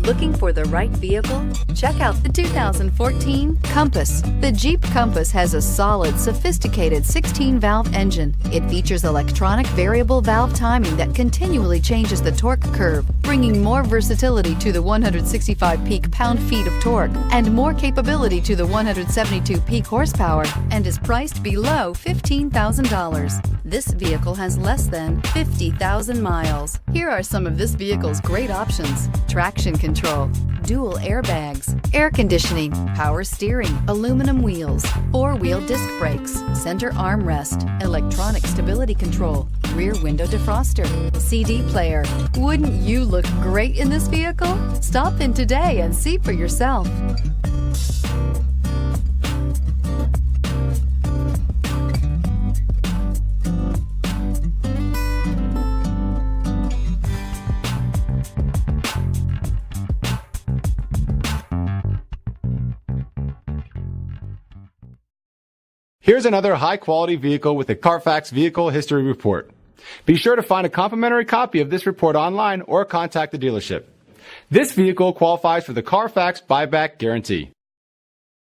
Looking for the right vehicle? Check out the 2014 Compass. The Jeep Compass has a solid, sophisticated 16-valve engine. It features electronic variable valve timing that continually changes the torque curve, bringing more versatility to the 165 peak pound-feet of torque and more capability to the 172 peak horsepower, and is priced below $15,000. This vehicle has less than 50,000 miles. Here are some of this vehicle's great options: traction control, dual airbags, air conditioning, power steering, aluminum wheels, four-wheel disc brakes, center armrest, electronic stability control, rear window defroster, CD player. Wouldn't you look great in this vehicle? Stop in today and see for yourself. Here's another high-quality vehicle with a Carfax Vehicle History Report. Be sure to find a complimentary copy of this report online or contact the dealership. This vehicle qualifies for the Carfax Buyback Guarantee.